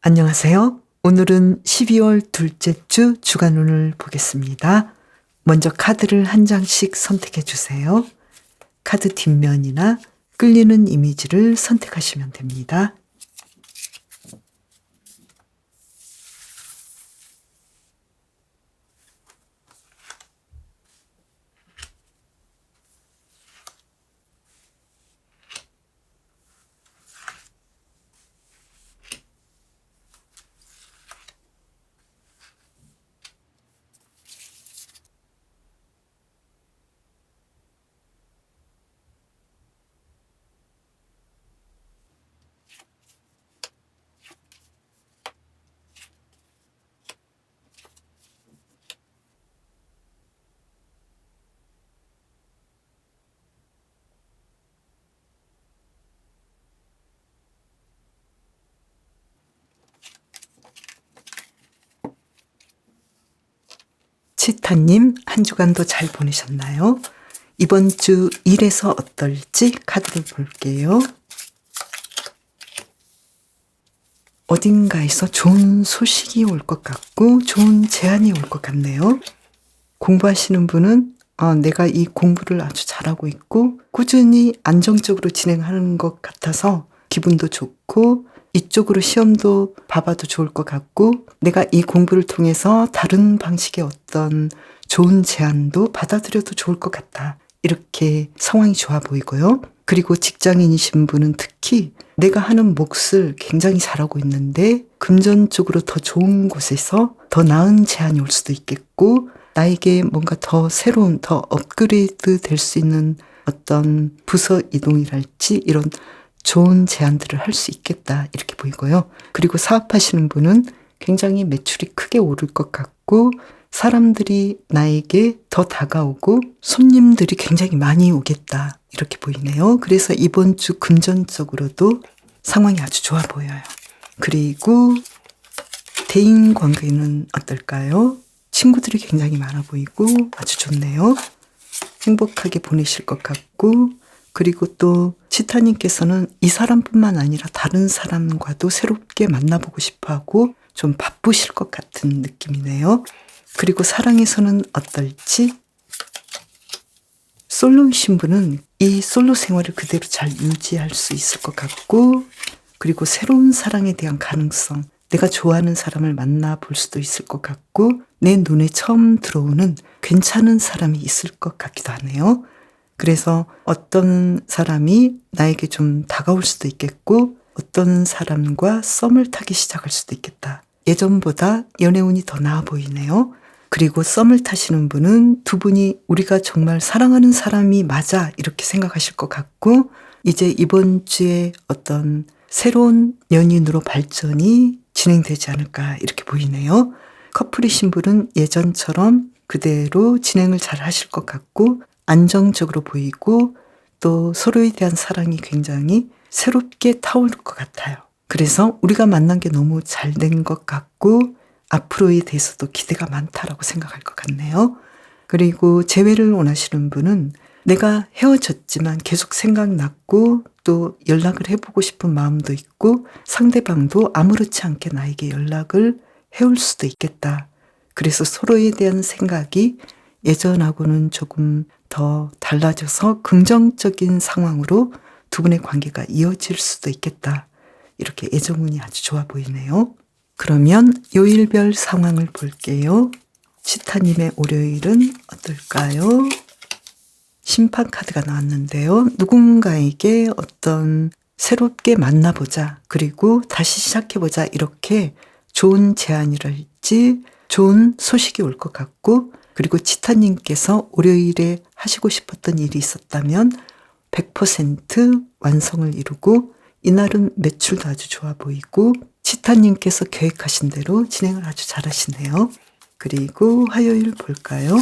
안녕하세요. 오늘은 12월 둘째 주 주간운을 보겠습니다. 먼저 카드를 한 장씩 선택해 주세요. 카드 뒷면이나 끌리는 이미지를 선택하시면 됩니다. 치타님, 한 주간도 잘 보내셨나요? 이번 주 일에서 어떨지 카드를 볼게요. 어딘가에서 좋은 소식이 올 것 같고 좋은 제안이 올 것 같네요. 공부하시는 분은 내가 이 공부를 아주 잘하고 있고 꾸준히 안정적으로 진행하는 것 같아서 기분도 좋고 이쪽으로 시험도 봐봐도 좋을 것 같고 내가 이 공부를 통해서 다른 방식의 어떤 좋은 제안도 받아들여도 좋을 것 같다. 이렇게 상황이 좋아 보이고요. 그리고 직장인이신 분은 특히 내가 하는 몫을 굉장히 잘하고 있는데 금전적으로 더 좋은 곳에서 더 나은 제안이 올 수도 있겠고 나에게 뭔가 더 새로운, 더 업그레이드 될 수 있는 어떤 부서 이동이랄지 이런 좋은 제안들을 할 수 있겠다 이렇게 보이고요. 그리고 사업하시는 분은 굉장히 매출이 크게 오를 것 같고 사람들이 나에게 더 다가오고 손님들이 굉장히 많이 오겠다 이렇게 보이네요. 그래서 이번 주 금전적으로도 상황이 아주 좋아 보여요. 그리고 대인관계는 어떨까요? 친구들이 굉장히 많아 보이고 아주 좋네요. 행복하게 보내실 것 같고 그리고 또 치타님께서는 이 사람뿐만 아니라 다른 사람과도 새롭게 만나보고 싶어하고 좀 바쁘실 것 같은 느낌이네요. 그리고 사랑에서는 어떨지? 솔로이신 분은 이 솔로 생활을 그대로 잘 유지할 수 있을 것 같고 그리고 새로운 사랑에 대한 가능성, 내가 좋아하는 사람을 만나볼 수도 있을 것 같고 내 눈에 처음 들어오는 괜찮은 사람이 있을 것 같기도 하네요. 그래서 어떤 사람이 나에게 좀 다가올 수도 있겠고 어떤 사람과 썸을 타기 시작할 수도 있겠다. 예전보다 연애운이 더 나아 보이네요. 그리고 썸을 타시는 분은 두 분이 우리가 정말 사랑하는 사람이 맞아 이렇게 생각하실 것 같고 이제 이번 주에 어떤 새로운 연인으로 발전이 진행되지 않을까 이렇게 보이네요. 커플이신 분은 예전처럼 그대로 진행을 잘 하실 것 같고 안정적으로 보이고 또 서로에 대한 사랑이 굉장히 새롭게 타오를 것 같아요. 그래서 우리가 만난 게 너무 잘 된 것 같고 앞으로에 대해서도 기대가 많다라고 생각할 것 같네요. 그리고 재회를 원하시는 분은 내가 헤어졌지만 계속 생각났고 또 연락을 해보고 싶은 마음도 있고 상대방도 아무렇지 않게 나에게 연락을 해올 수도 있겠다. 그래서 서로에 대한 생각이 예전하고는 조금 더 달라져서 긍정적인 상황으로 두 분의 관계가 이어질 수도 있겠다. 이렇게 애정운이 아주 좋아 보이네요. 그러면 요일별 상황을 볼게요. 치타님의 월요일은 어떨까요? 심판 카드가 나왔는데요. 누군가에게 어떤 새롭게 만나보자 그리고 다시 시작해보자 이렇게 좋은 제안이랄지 좋은 소식이 올 것 같고 그리고 치타님께서 월요일에 하시고 싶었던 일이 있었다면 100% 완성을 이루고 이날은 매출도 아주 좋아 보이고 치타님께서 계획하신 대로 진행을 아주 잘하시네요. 그리고 화요일 볼까요?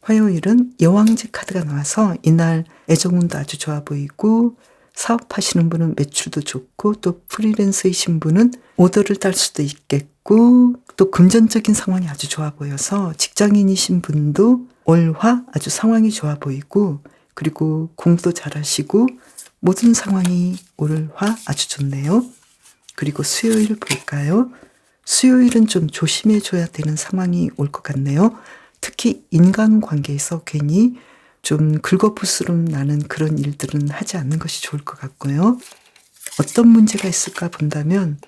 화요일은 여왕제 카드가 나와서 이날 애정운도 아주 좋아 보이고 사업하시는 분은 매출도 좋고 또 프리랜서이신 분은 오더를 딸 수도 있겠고 또 금전적인 상황이 아주 좋아 보여서 직장인이신 분도 월화 아주 상황이 좋아 보이고 그리고 공부도 잘하시고 모든 상황이 월화 아주 좋네요. 그리고 수요일 볼까요? 수요일은 좀 조심해줘야 되는 상황이 올 것 같네요. 특히 인간관계에서 괜히 좀 긁어부스럼 나는 그런 일들은 하지 않는 것이 좋을 것 같고요. 어떤 문제가 있을까 본다면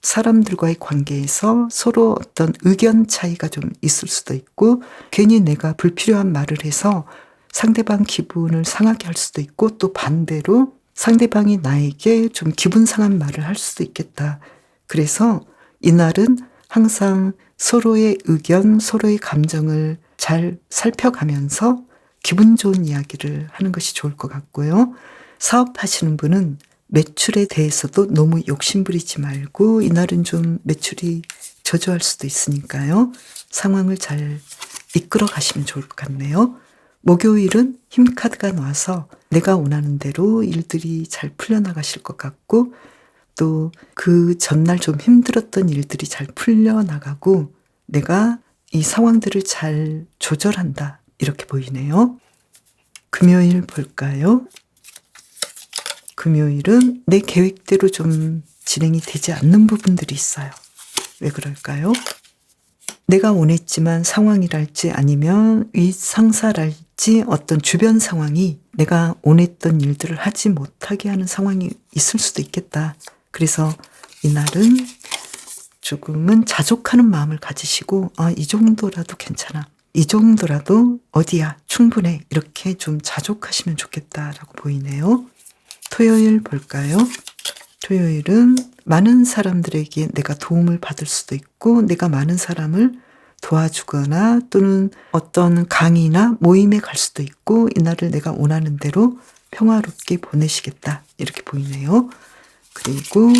사람들과의 관계에서 서로 어떤 의견 차이가 좀 있을 수도 있고 괜히 내가 불필요한 말을 해서 상대방 기분을 상하게 할 수도 있고 또 반대로 상대방이 나에게 좀 기분 상한 말을 할 수도 있겠다. 그래서 이날은 항상 서로의 의견, 서로의 감정을 잘 살펴가면서 기분 좋은 이야기를 하는 것이 좋을 것 같고요. 사업하시는 분은 매출에 대해서도 너무 욕심부리지 말고 이날은 좀 매출이 저조할 수도 있으니까요. 상황을 잘 이끌어 가시면 좋을 것 같네요. 목요일은 힘카드가 나와서 내가 원하는 대로 일들이 잘 풀려나가실 것 같고 또 그 전날 좀 힘들었던 일들이 잘 풀려나가고 내가 이 상황들을 잘 조절한다 이렇게 보이네요. 금요일 볼까요? 금요일은 내 계획대로 좀 진행이 되지 않는 부분들이 있어요. 왜 그럴까요? 내가 원했지만 상황이랄지 아니면 윗상사랄지 어떤 주변 상황이 내가 원했던 일들을 하지 못하게 하는 상황이 있을 수도 있겠다. 그래서 이날은 조금은 자족하는 마음을 가지시고 이 정도라도 괜찮아. 이 정도라도 어디야 충분해. 이렇게 좀 자족하시면 좋겠다라고 보이네요. 토요일 볼까요? 토요일은 많은 사람들에게 내가 도움을 받을 수도 있고 내가 많은 사람을 도와주거나 또는 어떤 강의나 모임에 갈 수도 있고 이날을 내가 원하는 대로 평화롭게 보내시겠다 이렇게 보이네요. 그리고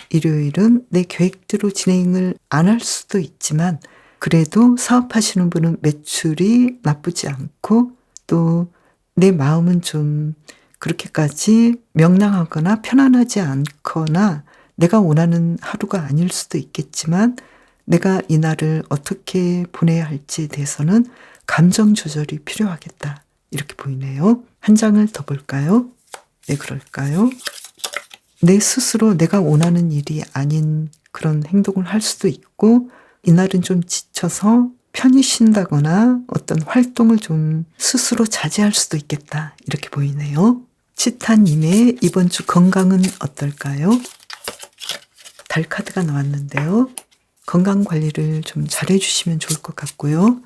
일요일은 내 계획대로 진행을 안 할 수도 있지만 그래도 사업하시는 분은 매출이 나쁘지 않고 또 내 마음은 좀 그렇게까지 명랑하거나 편안하지 않거나 내가 원하는 하루가 아닐 수도 있겠지만 내가 이날을 어떻게 보내야 할지에 대해서는 감정 조절이 필요하겠다. 이렇게 보이네요. 한 장을 더 볼까요? 왜 그럴까요? 내 스스로 내가 원하는 일이 아닌 그런 행동을 할 수도 있고 이날은 좀 지쳐서 편히 쉰다거나 어떤 활동을 좀 스스로 자제할 수도 있겠다. 이렇게 보이네요. 치타님의 이번 주 건강은 어떨까요? 달 카드가 나왔는데요. 건강 관리를 좀 잘해주시면 좋을 것 같고요.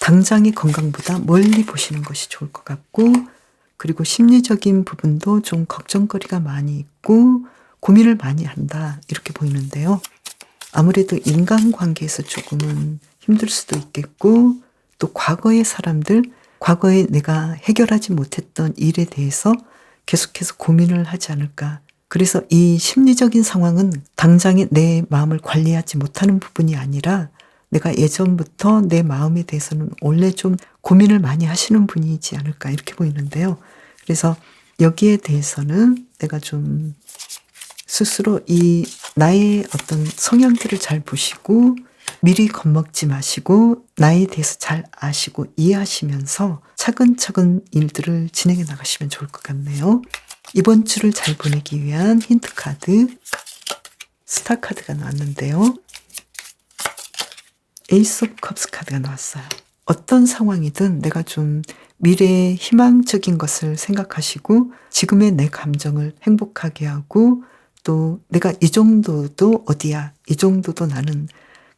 당장의 건강보다 멀리 보시는 것이 좋을 것 같고 그리고 심리적인 부분도 좀 걱정거리가 많이 있고 고민을 많이 한다 이렇게 보이는데요. 아무래도 인간관계에서 조금은 힘들 수도 있겠고 또 과거의 사람들, 과거에 내가 해결하지 못했던 일에 대해서 계속해서 고민을 하지 않을까. 그래서 이 심리적인 상황은 당장에 내 마음을 관리하지 못하는 부분이 아니라 내가 예전부터 내 마음에 대해서는 원래 좀 고민을 많이 하시는 분이지 않을까 이렇게 보이는데요. 그래서 여기에 대해서는 내가 좀 스스로 이 나의 어떤 성향들을 잘 보시고 미리 겁먹지 마시고 나에 대해서 잘 아시고 이해하시면서 차근차근 일들을 진행해 나가시면 좋을 것 같네요. 이번 주를 잘 보내기 위한 힌트 카드 스타 카드가 나왔는데요. 에이스 오브 컵스 카드가 나왔어요. 어떤 상황이든 내가 좀 미래의 희망적인 것을 생각하시고 지금의 내 감정을 행복하게 하고 또 내가 이 정도도 어디야 이 정도도 나는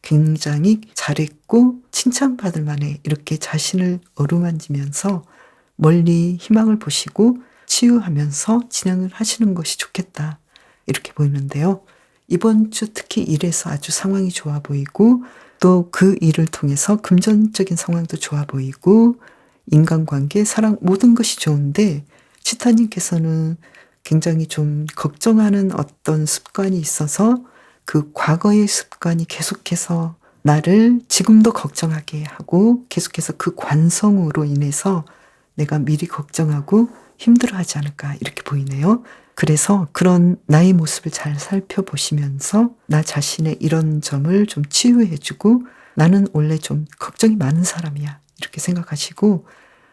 굉장히 잘했고 칭찬받을 만해 이렇게 자신을 어루만지면서 멀리 희망을 보시고 치유하면서 진행을 하시는 것이 좋겠다 이렇게 보이는데요. 이번 주 특히 일에서 아주 상황이 좋아 보이고 또 그 일을 통해서 금전적인 상황도 좋아 보이고 인간관계, 사랑 모든 것이 좋은데 치타님께서는 굉장히 좀 걱정하는 어떤 습관이 있어서 그 과거의 습관이 계속해서 나를 지금도 걱정하게 하고 계속해서 그 관성으로 인해서 내가 미리 걱정하고 힘들어하지 않을까 이렇게 보이네요. 그래서 그런 나의 모습을 잘 살펴보시면서 나 자신의 이런 점을 좀 치유해주고 나는 원래 좀 걱정이 많은 사람이야 이렇게 생각하시고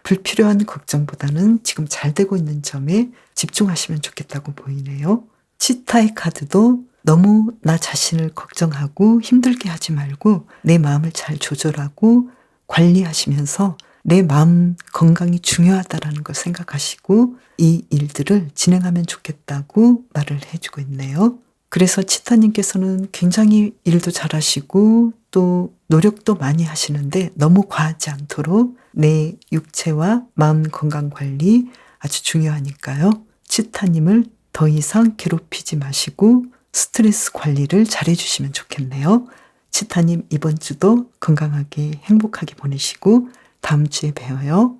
불필요한 걱정보다는 지금 잘 되고 있는 점에 집중하시면 좋겠다고 보이네요. 치타의 카드도 너무 나 자신을 걱정하고 힘들게 하지 말고 내 마음을 잘 조절하고 관리하시면서 내 마음 건강이 중요하다라는 걸 생각하시고 이 일들을 진행하면 좋겠다고 말을 해주고 있네요. 그래서 치타님께서는 굉장히 일도 잘하시고 또 노력도 많이 하시는데 너무 과하지 않도록 내 육체와 마음 건강 관리 아주 중요하니까요. 치타님을 더 이상 괴롭히지 마시고 스트레스 관리를 잘 해주시면 좋겠네요. 치타님 이번 주도 건강하게 행복하게 보내시고 다음 주에 봬요.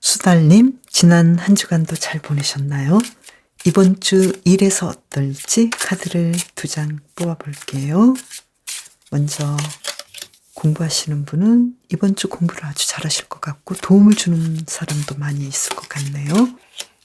수달님, 지난 한 주간도 잘 보내셨나요? 이번 주 일에서 어떨지 카드를 2장 뽑아볼게요. 먼저 공부하시는 분은 이번 주 공부를 아주 잘하실 것 같고 도움을 주는 사람도 많이 있을 것 같네요.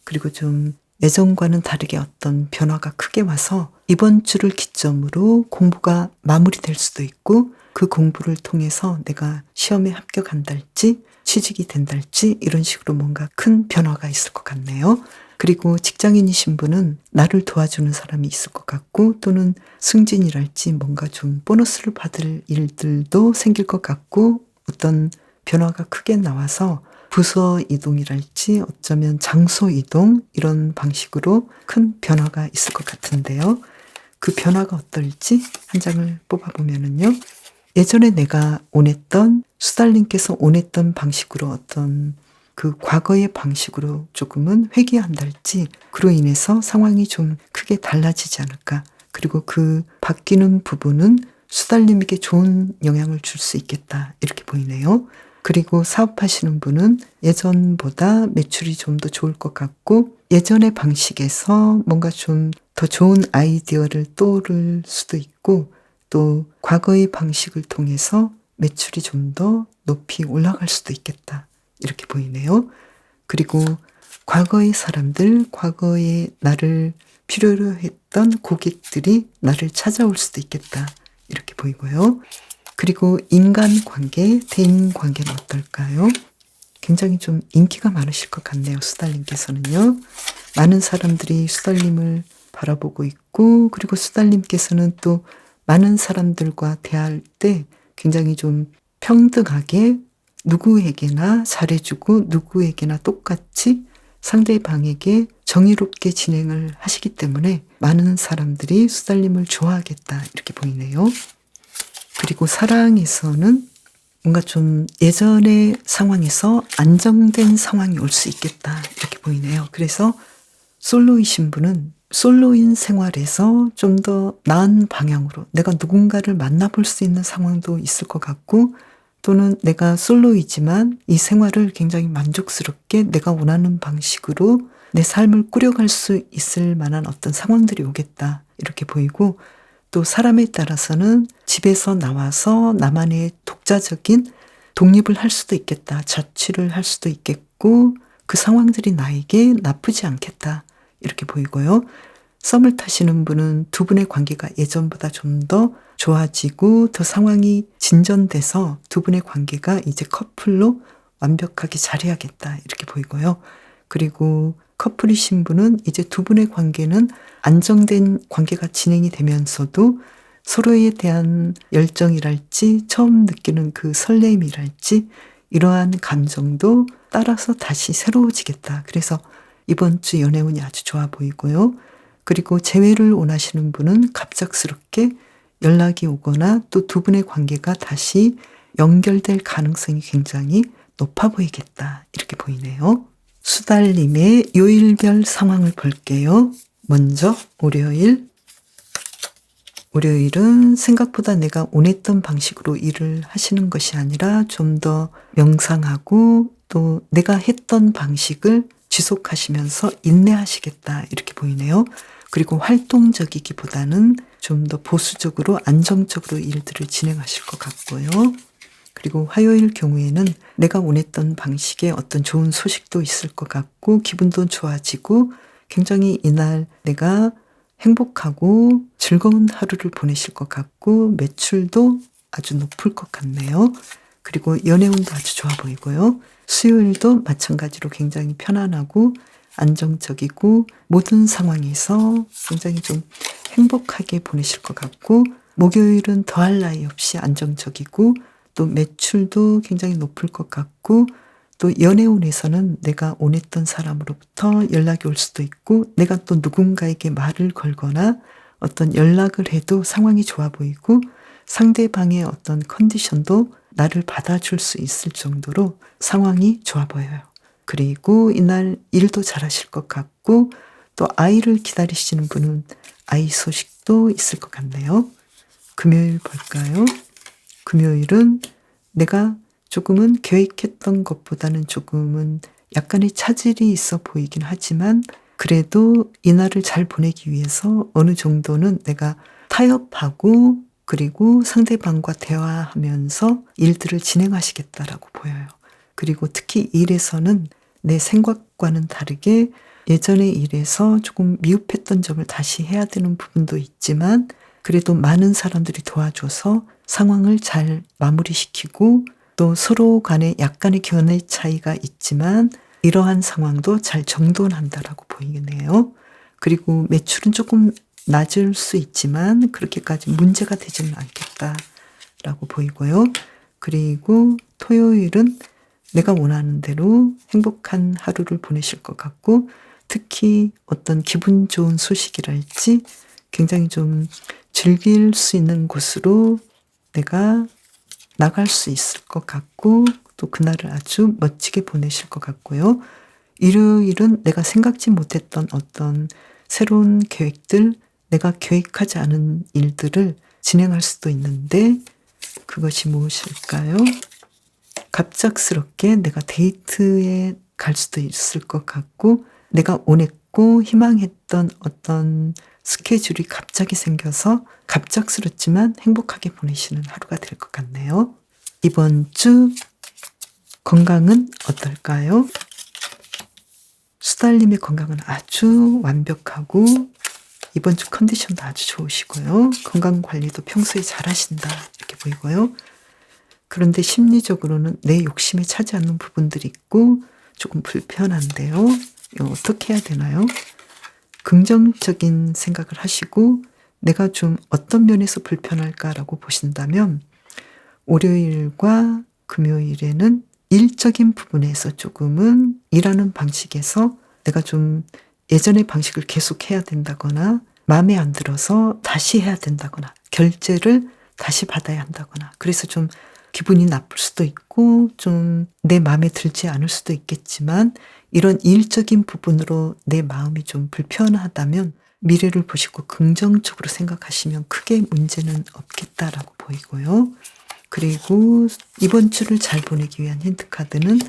그리고 좀 예전과는 다르게 어떤 변화가 크게 와서 이번 주를 기점으로 공부가 마무리될 수도 있고 그 공부를 통해서 내가 시험에 합격한달지 취직이 된달지 이런 식으로 뭔가 큰 변화가 있을 것 같네요. 그리고 직장인이신 분은 나를 도와주는 사람이 있을 것 같고 또는 승진이랄지 뭔가 좀 보너스를 받을 일들도 생길 것 같고 어떤 변화가 크게 나와서 부서 이동이랄지 어쩌면 장소 이동 이런 방식으로 큰 변화가 있을 것 같은데요. 그 변화가 어떨지 한 장을 뽑아보면은요. 예전에 내가 원했던 수달님께서 원했던 방식으로 어떤 그 과거의 방식으로 조금은 회귀한달지 그로 인해서 상황이 좀 크게 달라지지 않을까. 그리고 그 바뀌는 부분은 수달님에게 좋은 영향을 줄 수 있겠다 이렇게 보이네요. 그리고 사업하시는 분은 예전보다 매출이 좀 더 좋을 것 같고 예전의 방식에서 뭔가 좀 더 좋은 아이디어를 떠오를 수도 있고 또 과거의 방식을 통해서 매출이 좀 더 높이 올라갈 수도 있겠다 이렇게 보이네요. 그리고 과거의 사람들, 과거에 나를 필요로 했던 고객들이 나를 찾아올 수도 있겠다 이렇게 보이고요. 그리고 인간관계, 대인관계는 어떨까요? 굉장히 좀 인기가 많으실 것 같네요. 수달님께서는요. 많은 사람들이 수달님을 바라보고 있고 그리고 수달님께서는 또 많은 사람들과 대할 때 굉장히 좀 평등하게 누구에게나 잘해주고 누구에게나 똑같이 상대방에게 정의롭게 진행을 하시기 때문에 많은 사람들이 수달님을 좋아하겠다 이렇게 보이네요. 그리고 사랑에서는 뭔가 좀 예전의 상황에서 안정된 상황이 올 수 있겠다 이렇게 보이네요. 그래서 솔로이신 분은 솔로인 생활에서 좀 더 나은 방향으로 내가 누군가를 만나볼 수 있는 상황도 있을 것 같고 또는 내가 솔로이지만 이 생활을 굉장히 만족스럽게 내가 원하는 방식으로 내 삶을 꾸려갈 수 있을 만한 어떤 상황들이 오겠다 이렇게 보이고 또 사람에 따라서는 집에서 나와서 나만의 독자적인 독립을 할 수도 있겠다. 자취를 할 수도 있겠고 그 상황들이 나에게 나쁘지 않겠다. 이렇게 보이고요. 썸을 타시는 분은 두 분의 관계가 예전보다 좀 더 좋아지고 더 상황이 진전돼서 두 분의 관계가 이제 커플로 완벽하게 자리하겠다. 이렇게 보이고요. 그리고 커플이신 분은 이제 두 분의 관계는 안정된 관계가 진행이 되면서도 서로에 대한 열정이랄지 처음 느끼는 그 설렘이랄지 이러한 감정도 따라서 다시 새로워지겠다. 그래서 이번 주 연애운이 아주 좋아 보이고요. 그리고 재회를 원하시는 분은 갑작스럽게 연락이 오거나 또 두 분의 관계가 다시 연결될 가능성이 굉장히 높아 보이겠다. 이렇게 보이네요. 수달님의 요일별 상황을 볼게요. 먼저 월요일은 생각보다 내가 원했던 방식으로 일을 하시는 것이 아니라 좀 더 명상하고 또 내가 했던 방식을 지속하시면서 인내하시겠다 이렇게 보이네요. 그리고 활동적이기보다는 좀 더 보수적으로 안정적으로 일들을 진행하실 것 같고요. 그리고 화요일 경우에는 내가 원했던 방식의 어떤 좋은 소식도 있을 것 같고 기분도 좋아지고 굉장히 이날 내가 행복하고 즐거운 하루를 보내실 것 같고 매출도 아주 높을 것 같네요. 그리고 연애운도 아주 좋아 보이고요. 수요일도 마찬가지로 굉장히 편안하고 안정적이고 모든 상황에서 굉장히 좀 행복하게 보내실 것 같고, 목요일은 더할 나위 없이 안정적이고 또 매출도 굉장히 높을 것 같고, 또 연애운에서는 내가 원했던 사람으로부터 연락이 올 수도 있고, 내가 또 누군가에게 말을 걸거나 어떤 연락을 해도 상황이 좋아 보이고, 상대방의 어떤 컨디션도 나를 받아줄 수 있을 정도로 상황이 좋아 보여요. 그리고 이날 일도 잘하실 것 같고, 또 아이를 기다리시는 분은 아이 소식도 있을 것 같네요. 금요일 볼까요? 금요일은 내가 조금은 계획했던 것보다는 조금은 약간의 차질이 있어 보이긴 하지만, 그래도 이날을 잘 보내기 위해서 어느 정도는 내가 타협하고 그리고 상대방과 대화하면서 일들을 진행하시겠다라고 보여요. 그리고 특히 일에서는 내 생각과는 다르게 예전의 일에서 조금 미흡했던 점을 다시 해야 되는 부분도 있지만, 그래도 많은 사람들이 도와줘서 상황을 잘 마무리시키고, 또 서로 간에 약간의 견해 차이가 있지만 이러한 상황도 잘 정돈한다라고 보이네요. 그리고 매출은 조금 낮을 수 있지만 그렇게까지 문제가 되지는 않겠다라고 보이고요. 그리고 토요일은 내가 원하는 대로 행복한 하루를 보내실 것 같고, 특히 어떤 기분 좋은 소식이랄지 굉장히 좀 즐길 수 있는 곳으로 내가 나갈 수 있을 것 같고, 또 그날을 아주 멋지게 보내실 것 같고요. 일요일은 내가 생각지 못했던 어떤 새로운 계획들, 내가 계획하지 않은 일들을 진행할 수도 있는데, 그것이 무엇일까요? 갑작스럽게 내가 데이트에 갈 수도 있을 것 같고, 내가 원했고 희망했던 어떤 스케줄이 갑자기 생겨서 갑작스럽지만 행복하게 보내시는 하루가 될 것 같네요. 이번 주 건강은 어떨까요? 수달님의 건강은 아주 완벽하고 이번 주 컨디션도 아주 좋으시고요. 건강 관리도 평소에 잘 하신다 이렇게 보이고요. 그런데 심리적으로는 내 욕심에 차지 않는 부분들이 있고 조금 불편한데요. 이거 어떻게 해야 되나요? 긍정적인 생각을 하시고, 내가 좀 어떤 면에서 불편할까라고 보신다면, 월요일과 금요일에는 일적인 부분에서 조금은 일하는 방식에서 내가 좀 예전의 방식을 계속해야 된다거나, 마음에 안 들어서 다시 해야 된다거나, 결제를 다시 받아야 한다거나, 그래서 좀 기분이 나쁠 수도 있고 좀 내 마음에 들지 않을 수도 있겠지만, 이런 일적인 부분으로 내 마음이 좀 불편하다면 미래를 보시고 긍정적으로 생각하시면 크게 문제는 없겠다라고 보이고요. 그리고 이번 주를 잘 보내기 위한 힌트카드는,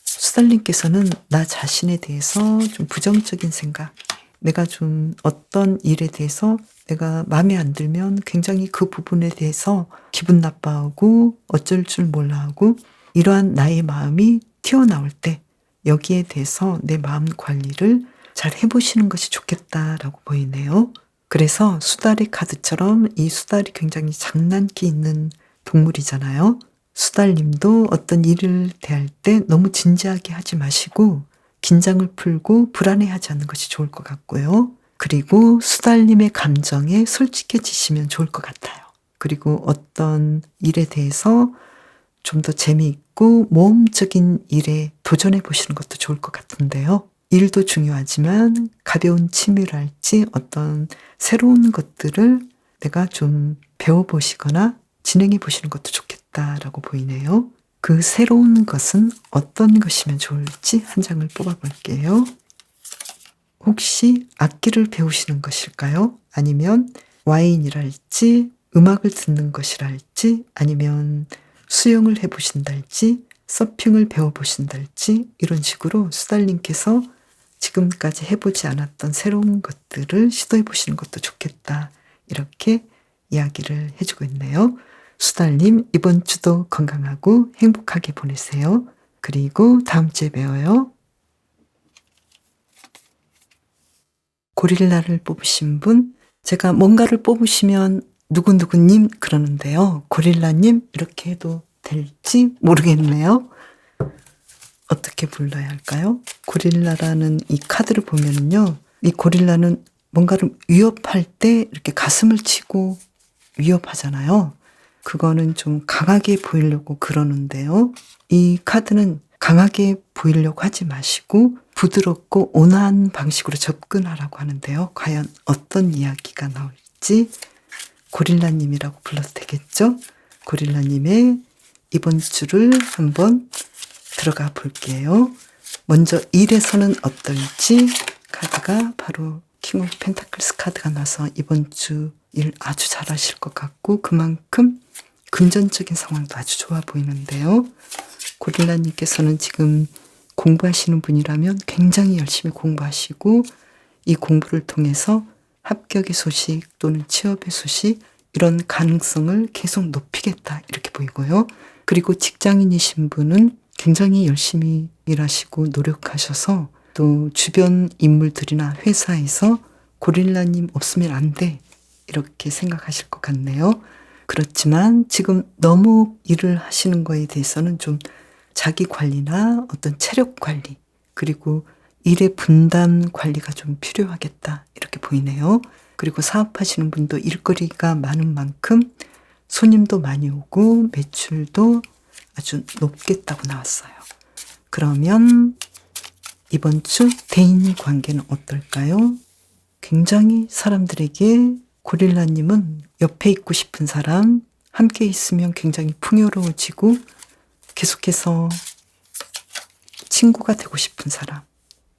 수달님께서는 나 자신에 대해서 좀 부정적인 생각, 내가 좀 어떤 일에 대해서 내가 마음에 안 들면 굉장히 그 부분에 대해서 기분 나빠하고 어쩔 줄 몰라 하고, 이러한 나의 마음이 튀어나올 때 여기에 대해서 내 마음 관리를 잘 해보시는 것이 좋겠다라고 보이네요. 그래서 수달의 카드처럼 이 수달이 굉장히 장난기 있는 동물이잖아요. 수달님도 어떤 일을 대할 때 너무 진지하게 하지 마시고 긴장을 풀고 불안해하지 않는 것이 좋을 것 같고요. 그리고 수달님의 감정에 솔직해지시면 좋을 것 같아요. 그리고 어떤 일에 대해서 좀 더 재미있고 모험적인 일에 도전해 보시는 것도 좋을 것 같은데요. 일도 중요하지만 가벼운 취미랄지 어떤 새로운 것들을 내가 좀 배워보시거나 진행해 보시는 것도 좋겠다라고 보이네요. 그 새로운 것은 어떤 것이면 좋을지 한 장을 뽑아볼게요. 혹시 악기를 배우시는 것일까요? 아니면 와인이랄지 음악을 듣는 것이랄지, 아니면 수영을 해보신달지 서핑을 배워보신달지, 이런 식으로 수달님께서 지금까지 해보지 않았던 새로운 것들을 시도해 보시는 것도 좋겠다, 이렇게 이야기를 해주고 있네요. 수달님, 이번 주도 건강하고 행복하게 보내세요. 그리고 다음 주에 봬요. 고릴라를 뽑으신 분, 제가 뭔가를 뽑으시면 누구누구님 그러는데요. 고릴라님 이렇게 해도 될지 모르겠네요. 어떻게 불러야 할까요? 고릴라라는 이 카드를 보면요. 이 고릴라는 뭔가를 위협할 때 이렇게 가슴을 치고 위협하잖아요. 그거는 좀 강하게 보이려고 그러는데요. 이 카드는 강하게 보이려고 하지 마시고 부드럽고 온화한 방식으로 접근하라고 하는데요. 과연 어떤 이야기가 나올지 고릴라님이라고 불러도 되겠죠? 고릴라님의 이번 주를 한번 들어가 볼게요. 먼저 일에서는 어떨지 카드가 바로 킹 오브 펜타클스 카드가 나서 이번 주 일 아주 잘하실 것 같고 그만큼 금전적인 상황도 아주 좋아 보이는데요. 고릴라님께서는 지금 공부하시는 분이라면 굉장히 열심히 공부하시고 이 공부를 통해서 합격의 소식 또는 취업의 소식 이런 가능성을 계속 높이겠다 이렇게 보이고요. 그리고 직장인이신 분은 굉장히 열심히 일하시고 노력하셔서 또 주변 인물들이나 회사에서 고릴라님 없으면 안 돼 이렇게 생각하실 것 같네요. 그렇지만 지금 너무 일을 하시는 거에 대해서는 좀 자기 관리나 어떤 체력 관리 그리고 일의 분담 관리가 좀 필요하겠다 이렇게 보이네요. 그리고 사업하시는 분도 일거리가 많은 만큼 손님도 많이 오고 매출도 아주 높겠다고 나왔어요. 그러면 이번 주 대인 관계는 어떨까요? 굉장히 사람들에게 고릴라님은 옆에 있고 싶은 사람, 함께 있으면 굉장히 풍요로워지고 계속해서 친구가 되고 싶은 사람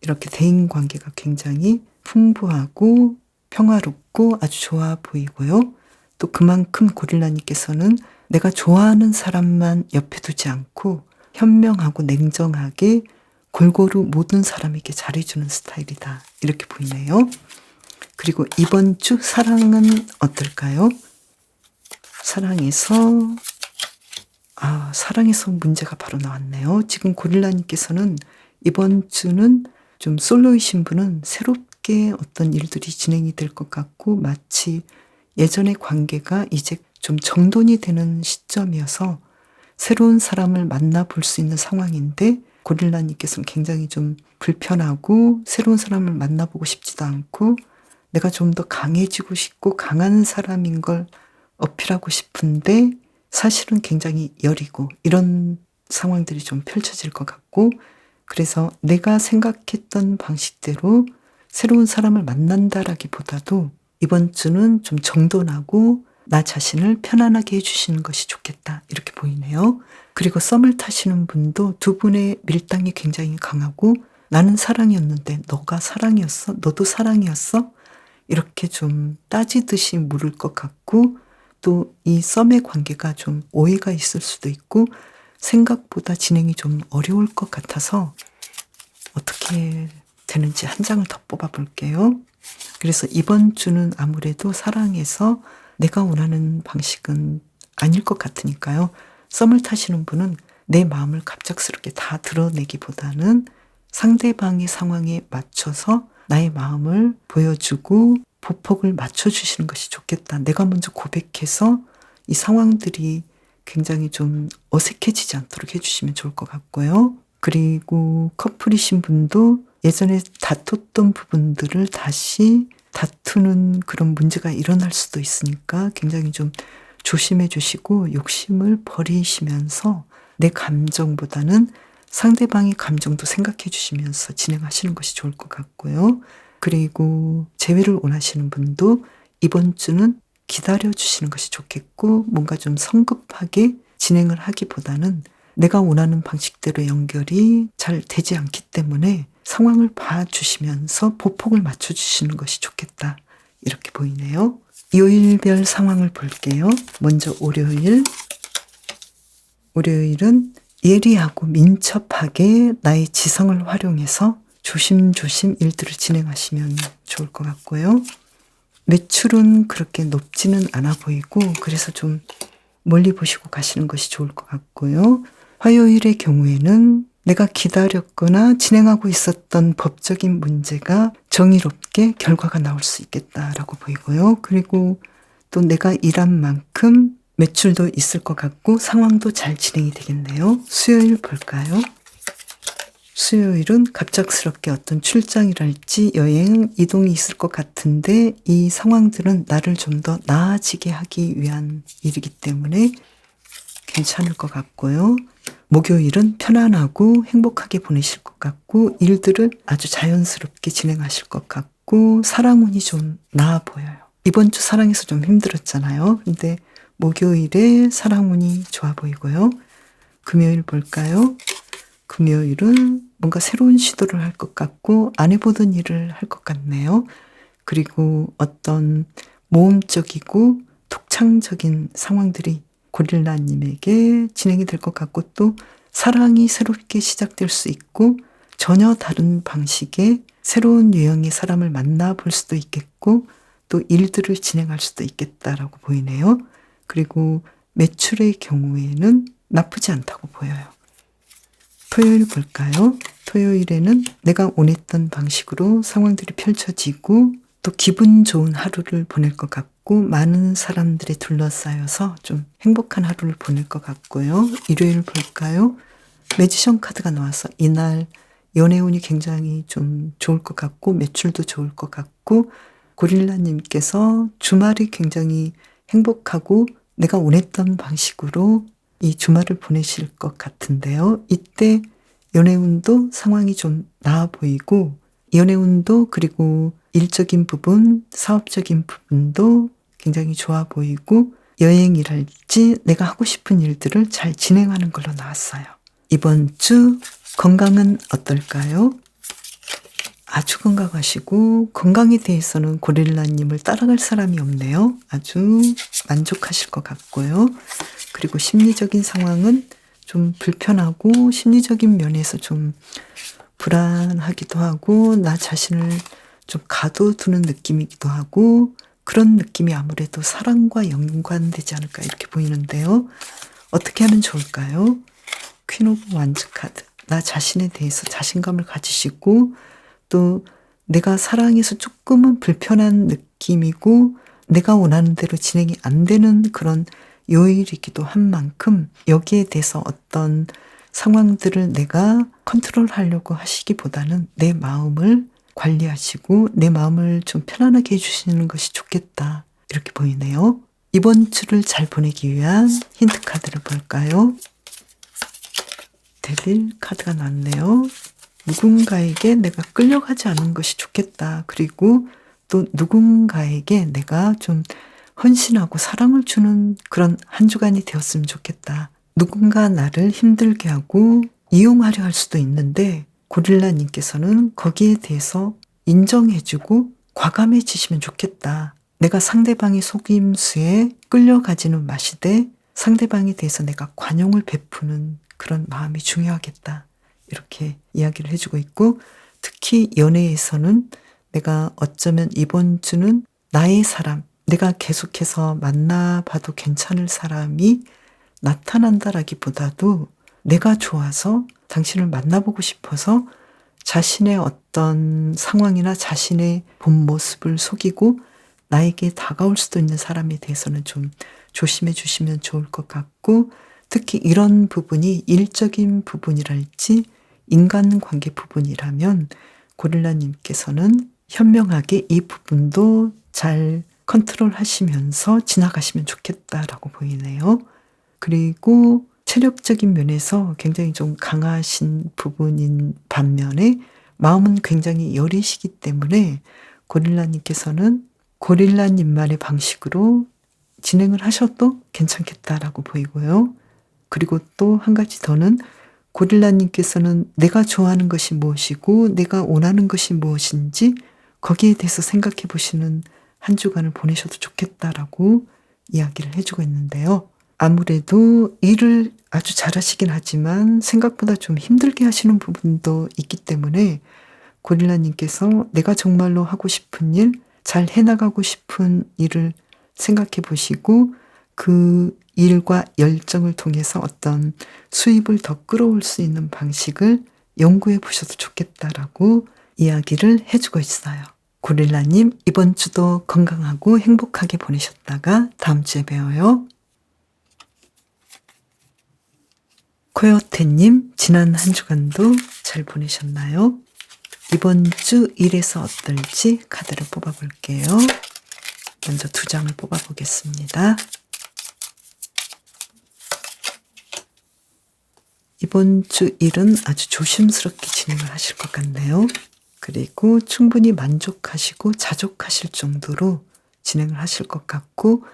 이렇게 대인 관계가 굉장히 풍부하고 평화롭고 아주 좋아 보이고요. 또 그만큼 고릴라님께서는 내가 좋아하는 사람만 옆에 두지 않고 현명하고 냉정하게 골고루 모든 사람에게 잘해주는 스타일이다 이렇게 보이네요. 그리고 이번 주 사랑은 어떨까요? 사랑에서 문제가 바로 나왔네요. 지금 고릴라님께서는 이번 주는 좀 솔로이신 분은 새롭게 어떤 일들이 진행이 될 것 같고 마치 예전의 관계가 이제 좀 정돈이 되는 시점이어서 새로운 사람을 만나볼 수 있는 상황인데 고릴라님께서는 굉장히 좀 불편하고 새로운 사람을 만나보고 싶지도 않고 내가 좀 더 강해지고 싶고 강한 사람인 걸 어필하고 싶은데 사실은 굉장히 여리고 이런 상황들이 좀 펼쳐질 것 같고 그래서 내가 생각했던 방식대로 새로운 사람을 만난다라기보다도 이번 주는 좀 정돈하고 나 자신을 편안하게 해주시는 것이 좋겠다 이렇게 보이네요. 그리고 썸을 타시는 분도 두 분의 밀당이 굉장히 강하고 나는 사랑이었는데 너가 사랑이었어? 너도 사랑이었어? 이렇게 좀 따지듯이 물을 것 같고 또 이 썸의 관계가 좀 오해가 있을 수도 있고 생각보다 진행이 좀 어려울 것 같아서 어떻게 되는지 한 장을 더 뽑아 볼게요. 그래서 이번 주는 아무래도 사랑에서 내가 원하는 방식은 아닐 것 같으니까요. 썸을 타시는 분은 내 마음을 갑작스럽게 다 드러내기보다는 상대방의 상황에 맞춰서 나의 마음을 보여주고 보폭을 맞춰주시는 것이 좋겠다. 내가 먼저 고백해서 이 상황들이 굉장히 좀 어색해지지 않도록 해주시면 좋을 것 같고요. 그리고 커플이신 분도 예전에 다퉜던 부분들을 다시 다투는 그런 문제가 일어날 수도 있으니까 굉장히 좀 조심해 주시고 욕심을 버리시면서 내 감정보다는 상대방의 감정도 생각해 주시면서 진행하시는 것이 좋을 것 같고요. 그리고 재회를 원하시는 분도 이번 주는 기다려 주시는 것이 좋겠고 뭔가 좀 성급하게 진행을 하기보다는 내가 원하는 방식대로 연결이 잘 되지 않기 때문에 상황을 봐주시면서 보폭을 맞춰주시는 것이 좋겠다. 이렇게 보이네요. 요일별 상황을 볼게요. 먼저 월요일은 예리하고 민첩하게 나의 지성을 활용해서 조심조심 일들을 진행하시면 좋을 것 같고요. 매출은 그렇게 높지는 않아 보이고 그래서 좀 멀리 보시고 가시는 것이 좋을 것 같고요. 화요일의 경우에는 내가 기다렸거나 진행하고 있었던 법적인 문제가 정의롭게 결과가 나올 수 있겠다라고 보이고요. 그리고 또 내가 일한 만큼 매출도 있을 것 같고 상황도 잘 진행이 되겠네요. 수요일 볼까요? 수요일은 갑작스럽게 어떤 출장이랄지 여행, 이동이 있을 것 같은데 이 상황들은 나를 좀 더 나아지게 하기 위한 일이기 때문에 괜찮을 것 같고요. 목요일은 편안하고 행복하게 보내실 것 같고 일들을 아주 자연스럽게 진행하실 것 같고 사랑운이 좀 나아 보여요. 이번 주 사랑에서 좀 힘들었잖아요. 근데 목요일에 사랑운이 좋아 보이고요. 금요일 볼까요? 금요일은 뭔가 새로운 시도를 할 것 같고 안 해보던 일을 할 것 같네요. 그리고 어떤 모험적이고 독창적인 상황들이 고릴라님에게 진행이 될 것 같고 또 사랑이 새롭게 시작될 수 있고 전혀 다른 방식의 새로운 유형의 사람을 만나볼 수도 있겠고 또 일들을 진행할 수도 있겠다라고 보이네요. 그리고 매출의 경우에는 나쁘지 않다고 보여요. 토요일 볼까요? 토요일에는 내가 원했던 방식으로 상황들이 펼쳐지고 또 기분 좋은 하루를 보낼 것 같고 많은 사람들에 둘러싸여서 좀 행복한 하루를 보낼 것 같고요. 일요일 볼까요? 매지션 카드가 나와서 이날 연애운이 굉장히 좀 좋을 것 같고 매출도 좋을 것 같고 고릴라님께서 주말이 굉장히 행복하고 내가 원했던 방식으로 이 주말을 보내실 것 같은데요. 이때 연애운도 상황이 좀 나아 보이고 연애운도 그리고 일적인 부분, 사업적인 부분도 굉장히 좋아 보이고 여행이랄지 내가 하고 싶은 일들을 잘 진행하는 걸로 나왔어요. 이번 주 건강은 어떨까요? 아주 건강하시고 건강에 대해서는 고릴라님을 따라갈 사람이 없네요. 아주 만족하실 것 같고요. 그리고 심리적인 상황은 좀 불편하고 심리적인 면에서 좀 불안하기도 하고 나 자신을 좀 가둬두는 느낌이기도 하고 그런 느낌이 아무래도 사랑과 연관되지 않을까 이렇게 보이는데요. 어떻게 하면 좋을까요? 퀸 오브 완즈 카드. 나 자신에 대해서 자신감을 가지시고 또 내가 사랑에서 조금은 불편한 느낌이고 내가 원하는 대로 진행이 안 되는 그런 요일이기도 한 만큼 여기에 대해서 어떤 상황들을 내가 컨트롤하려고 하시기보다는 내 마음을 관리하시고 내 마음을 좀 편안하게 해주시는 것이 좋겠다 이렇게 보이네요. 이번 주를 잘 보내기 위한 힌트 카드를 볼까요? 데빌 카드가 나왔네요. 누군가에게 내가 끌려가지 않은 것이 좋겠다. 그리고 또 누군가에게 내가 좀 헌신하고 사랑을 주는 그런 한 주간이 되었으면 좋겠다. 누군가 나를 힘들게 하고 이용하려 할 수도 있는데 고릴라님께서는 거기에 대해서 인정해주고 과감해지시면 좋겠다. 내가 상대방의 속임수에 끌려가지는 마시되 상대방에 대해서 내가 관용을 베푸는 그런 마음이 중요하겠다. 이렇게 이야기를 해주고 있고 특히 연애에서는 내가 어쩌면 이번 주는 나의 사람, 내가 계속해서 만나봐도 괜찮을 사람이 나타난다라기보다도 내가 좋아서 당신을 만나보고 싶어서 자신의 어떤 상황이나 자신의 본 모습을 속이고 나에게 다가올 수도 있는 사람에 대해서는 좀 조심해 주시면 좋을 것 같고 특히 이런 부분이 일적인 부분이랄지 인간관계 부분이라면 고릴라님께서는 현명하게 이 부분도 잘 컨트롤하시면서 지나가시면 좋겠다라고 보이네요. 그리고 체력적인 면에서 굉장히 좀 강하신 부분인 반면에 마음은 굉장히 여리시기 때문에 고릴라님께서는 고릴라님만의 방식으로 진행을 하셔도 괜찮겠다라고 보이고요. 그리고 또 한 가지 더는 고릴라님께서는 내가 좋아하는 것이 무엇이고 내가 원하는 것이 무엇인지 거기에 대해서 생각해 보시는 한 주간을 보내셔도 좋겠다라고 이야기를 해주고 있는데요. 아무래도 일을 아주 잘하시긴 하지만 생각보다 좀 힘들게 하시는 부분도 있기 때문에 고릴라님께서 내가 정말로 하고 싶은 일, 잘 해나가고 싶은 일을 생각해 보시고 그 일과 열정을 통해서 어떤 수입을 더 끌어올 수 있는 방식을 연구해 보셔도 좋겠다라고 이야기를 해주고 있어요. 고릴라님, 이번 주도 건강하고 행복하게 보내셨다가 다음 주에 봬요. 코요테님, 지난 한 주간도 잘 보내셨나요? 이번 주 일에서 어떨지 카드를 뽑아볼게요. 먼저 2장을 뽑아보겠습니다. 이번 주 일은 아주 조심스럽게 진행을 하실 것 같네요. 그리고 충분히 만족하시고 자족하실 정도로 진행을 하실 것 같고,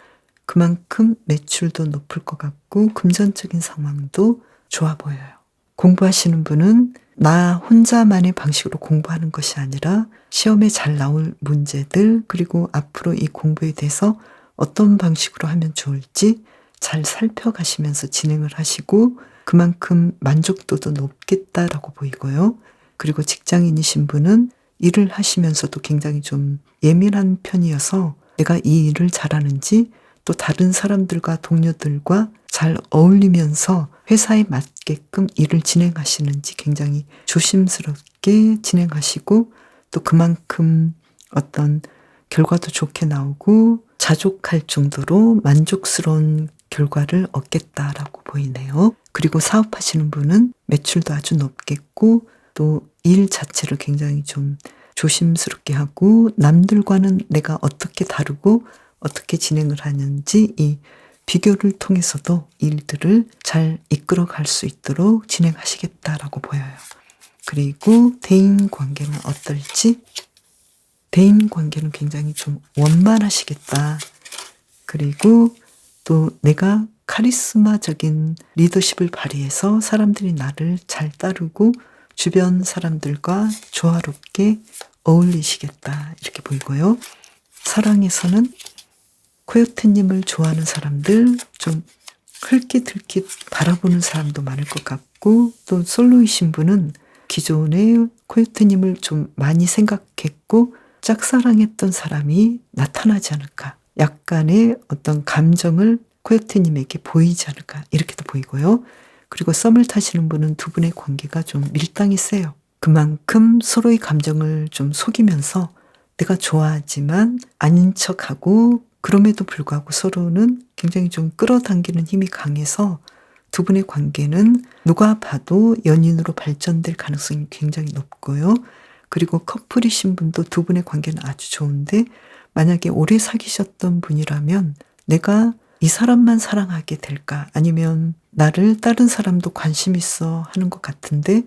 그만큼 매출도 높을 것 같고 금전적인 상황도 좋아 보여요. 공부하시는 분은 나 혼자만의 방식으로 공부하는 것이 아니라 시험에 잘 나올 문제들, 그리고 앞으로 이 공부에 대해서 어떤 방식으로 하면 좋을지 잘 살펴가시면서 진행을 하시고 그만큼 만족도도 높겠다라고 보이고요. 그리고 직장인이신 분은 일을 하시면서도 굉장히 좀 예민한 편이어서 내가 이 일을 잘하는지, 또 다른 사람들과 동료들과 잘 어울리면서 회사에 맞게끔 일을 진행하시는지 굉장히 조심스럽게 진행하시고, 또 그만큼 어떤 결과도 좋게 나오고 자족할 정도로 만족스러운 결과를 얻겠다라고 보이네요. 그리고 사업하시는 분은 매출도 아주 높겠고, 또 일 자체를 굉장히 좀 조심스럽게 하고 남들과는 내가 어떻게 다르고 어떻게 진행을 하는지 이 비교를 통해서도 일들을 잘 이끌어 갈 수 있도록 진행하시겠다라고 보여요. 그리고 대인 관계는 어떨지? 대인 관계는 굉장히 좀 원만하시겠다. 그리고 또 내가 카리스마적인 리더십을 발휘해서 사람들이 나를 잘 따르고 주변 사람들과 조화롭게 어울리시겠다, 이렇게 보이고요. 사랑에서는 코요테님을 좋아하는 사람들, 좀 흘깃흘깃 바라보는 사람도 많을 것 같고, 또 솔로이신 분은 기존에 코요테님을 좀 많이 생각했고 짝사랑했던 사람이 나타나지 않을까, 약간의 어떤 감정을 코요테님에게 보이지 않을까, 이렇게도 보이고요. 그리고 썸을 타시는 분은 두 분의 관계가 좀 밀당이 세요. 그만큼 서로의 감정을 좀 속이면서 내가 좋아하지만 아닌 척하고, 그럼에도 불구하고 서로는 굉장히 좀 끌어당기는 힘이 강해서 두 분의 관계는 누가 봐도 연인으로 발전될 가능성이 굉장히 높고요. 그리고 커플이신 분도 두 분의 관계는 아주 좋은데, 만약에 오래 사귀셨던 분이라면 내가 이 사람만 사랑하게 될까, 아니면 나를 다른 사람도 관심 있어 하는 것 같은데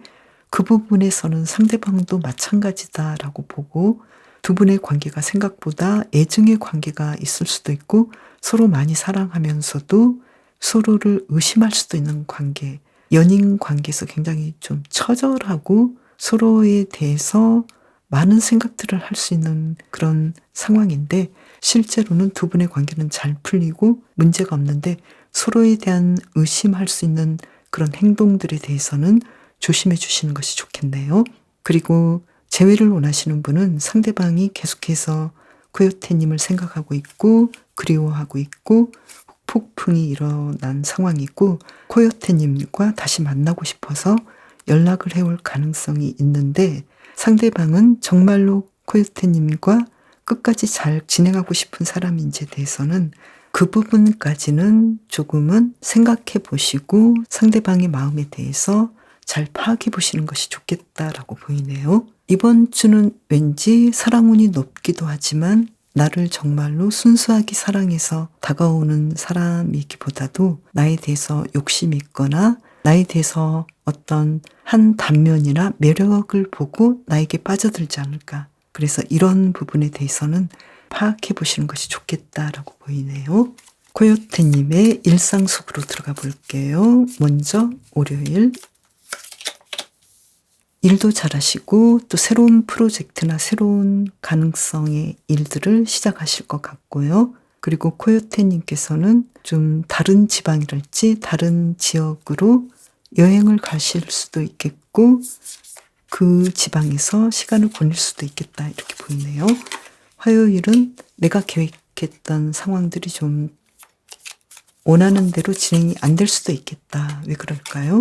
그 부분에서는 상대방도 마찬가지다라고 보고, 두 분의 관계가 생각보다 애증의 관계가 있을 수도 있고 서로 많이 사랑하면서도 서로를 의심할 수도 있는 관계, 연인 관계에서 굉장히 좀 처절하고 서로에 대해서 많은 생각들을 할 수 있는 그런 상황인데, 실제로는 두 분의 관계는 잘 풀리고 문제가 없는데 서로에 대한 의심할 수 있는 그런 행동들에 대해서는 조심해 주시는 것이 좋겠네요. 그리고 재회를 원하시는 분은 상대방이 계속해서 코요테님을 생각하고 있고 그리워하고 있고 폭풍이 일어난 상황이고, 코요테님과 다시 만나고 싶어서 연락을 해올 가능성이 있는데, 상대방은 정말로 코요테님과 끝까지 잘 진행하고 싶은 사람인지에 대해서는 그 부분까지는 조금은 생각해 보시고 상대방의 마음에 대해서 잘 파악해 보시는 것이 좋겠다라고 보이네요. 이번 주는 왠지 사랑운이 높기도 하지만 나를 정말로 순수하게 사랑해서 다가오는 사람이기보다도 나에 대해서 욕심이 있거나 나에 대해서 어떤 한 단면이나 매력을 보고 나에게 빠져들지 않을까. 그래서 이런 부분에 대해서는 파악해 보시는 것이 좋겠다라고 보이네요. 코요테님의 일상 속으로 들어가 볼게요. 먼저 월요일. 일도 잘하시고 또 새로운 프로젝트나 새로운 가능성의 일들을 시작하실 것 같고요. 그리고 코요테님께서는 좀 다른 지방이랄지 다른 지역으로 여행을 가실 수도 있겠고 그 지방에서 시간을 보낼 수도 있겠다, 이렇게 보이네요. 화요일은 내가 계획했던 상황들이 좀 원하는 대로 진행이 안 될 수도 있겠다. 왜 그럴까요?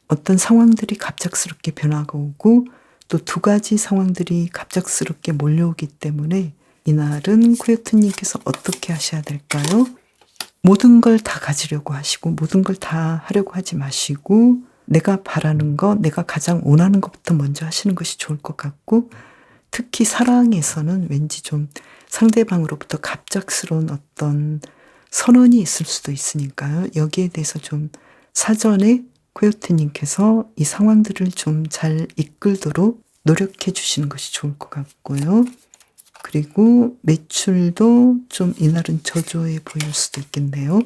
어떤 상황들이 갑작스럽게 변화가 오고 또 두 가지 상황들이 갑작스럽게 몰려오기 때문에 이날은 코요테님께서 어떻게 하셔야 될까요? 모든 걸 다 가지려고 하시고 모든 걸 다 하려고 하지 마시고 내가 바라는 거, 내가 가장 원하는 것부터 먼저 하시는 것이 좋을 것 같고, 특히 사랑에서는 왠지 좀 상대방으로부터 갑작스러운 어떤 선언이 있을 수도 있으니까요. 여기에 대해서 좀 사전에 코요테님께서 이 상황들을 좀 잘 이끌도록 노력해 주시는 것이 좋을 것 같고요. 그리고 매출도 좀 이날은 저조해 보일 수도 있겠네요.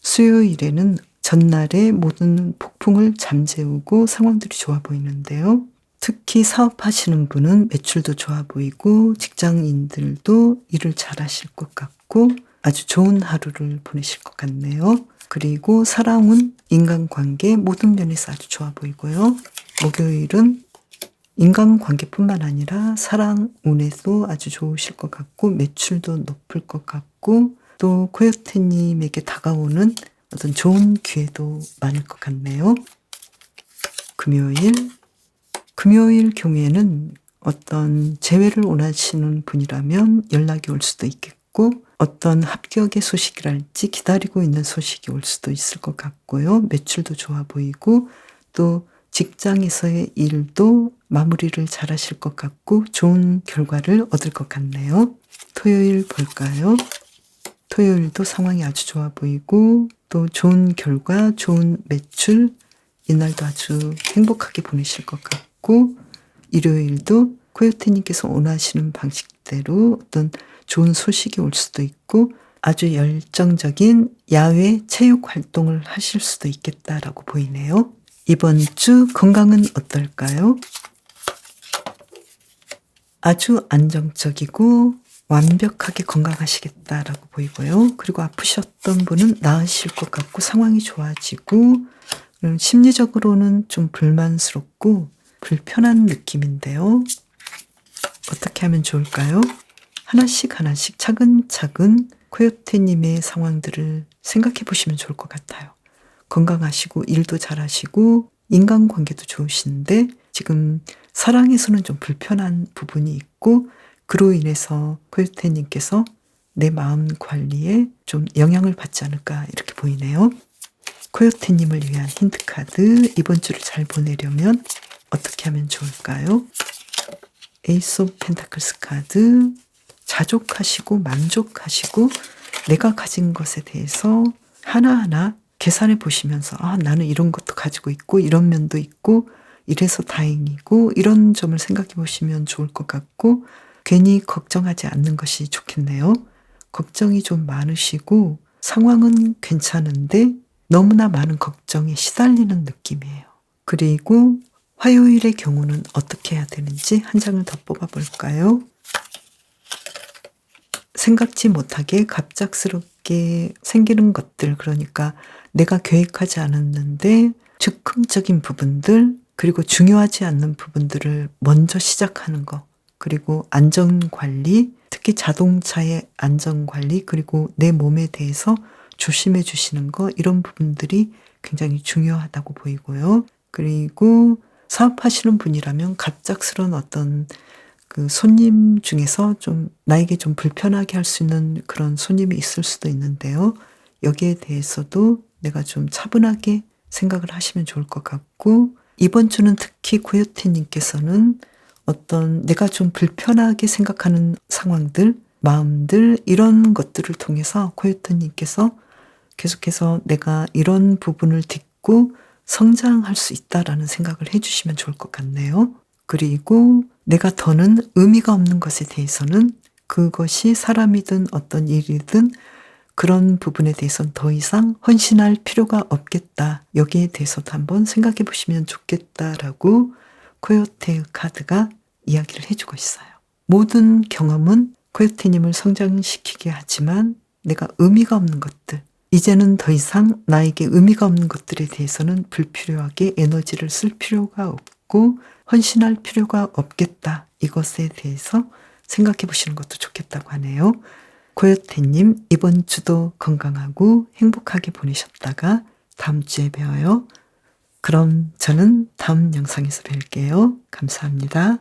수요일에는 전날에 모든 폭풍을 잠재우고 상황들이 좋아 보이는데요. 특히 사업하시는 분은 매출도 좋아 보이고 직장인들도 일을 잘하실 것 같고 아주 좋은 하루를 보내실 것 같네요. 그리고 사랑운 인간관계 모든 면에서 아주 좋아 보이고요. 목요일은 인간관계뿐만 아니라 사랑운에도 아주 좋으실 것 같고 매출도 높을 것 같고 또 코요테님에게 다가오는 어떤 좋은 기회도 많을 것 같네요. 금요일 경우에는 어떤 재회를 원하시는 분이라면 연락이 올 수도 있겠고 어떤 합격의 소식이랄지 기다리고 있는 소식이 올 수도 있을 것 같고요. 매출도 좋아 보이고 또 직장에서의 일도 마무리를 잘 하실 것 같고 좋은 결과를 얻을 것 같네요. 토요일 볼까요? 토요일도 상황이 아주 좋아 보이고 또 좋은 결과, 좋은 매출, 이날도 아주 행복하게 보내실 것 같고 일요일도 코요테님께서 원하시는 방식대로 어떤 좋은 소식이 올 수도 있고 아주 열정적인 야외 체육 활동을 하실 수도 있겠다라고 보이네요. 이번 주 건강은 어떨까요? 아주 안정적이고 완벽하게 건강하시겠다라고 보이고요. 그리고 아프셨던 분은 나으실 것 같고 상황이 좋아지고 심리적으로는 좀 불만스럽고 불편한 느낌인데요. 어떻게 하면 좋을까요? 하나씩 차근차근 코요테님의 상황들을 생각해 보시면 좋을 것 같아요. 건강하시고 일도 잘하시고 인간관계도 좋으신데 지금 사랑에서는 좀 불편한 부분이 있고 그로 인해서 코요테님께서 내 마음 관리에 좀 영향을 받지 않을까 이렇게 보이네요. 코요테님을 위한 힌트카드 이번 주를 잘 보내려면 어떻게 하면 좋을까요? 에이스 오브 펜타클스 카드 자족하시고 만족하시고 내가 가진 것에 대해서 하나하나 계산해 보시면서 나는 이런 것도 가지고 있고 이런 면도 있고 이래서 다행이고 이런 점을 생각해 보시면 좋을 것 같고 괜히 걱정하지 않는 것이 좋겠네요. 걱정이 좀 많으시고 상황은 괜찮은데 너무나 많은 걱정에 시달리는 느낌이에요. 그리고 화요일의 경우는 어떻게 해야 되는지 한 장을 더 뽑아볼까요? 생각지 못하게 갑작스럽게 생기는 것들, 그러니까 내가 계획하지 않았는데 즉흥적인 부분들, 그리고 중요하지 않는 부분들을 먼저 시작하는 거, 그리고 안전관리, 특히 자동차의 안전관리, 그리고 내 몸에 대해서 조심해 주시는 거, 이런 부분들이 굉장히 중요하다고 보이고요. 그리고 사업하시는 분이라면 갑작스러운 어떤 그 손님 중에서 좀 나에게 좀 불편하게 할 수 있는 그런 손님이 있을 수도 있는데요. 여기에 대해서도 내가 좀 차분하게 생각을 하시면 좋을 것 같고 이번 주는 특히 코요테님께서는 어떤 내가 좀 불편하게 생각하는 상황들, 마음들 이런 것들을 통해서 코요테님께서 계속해서 내가 이런 부분을 딛고 성장할 수 있다라는 생각을 해주시면 좋을 것 같네요. 그리고 내가 더는 의미가 없는 것에 대해서는 그것이 사람이든 어떤 일이든 그런 부분에 대해서는 더 이상 헌신할 필요가 없겠다. 여기에 대해서도 한번 생각해 보시면 좋겠다라고 코요테 카드가 이야기를 해주고 있어요. 모든 경험은 코요테님을 성장시키게 하지만 내가 의미가 없는 것들, 이제는 더 이상 나에게 의미가 없는 것들에 대해서는 불필요하게 에너지를 쓸 필요가 없고 헌신할 필요가 없겠다. 이것에 대해서 생각해 보시는 것도 좋겠다고 하네요. 코요테님 이번 주도 건강하고 행복하게 보내셨다가 다음 주에 뵈어요. 그럼 저는 다음 영상에서 뵐게요. 감사합니다.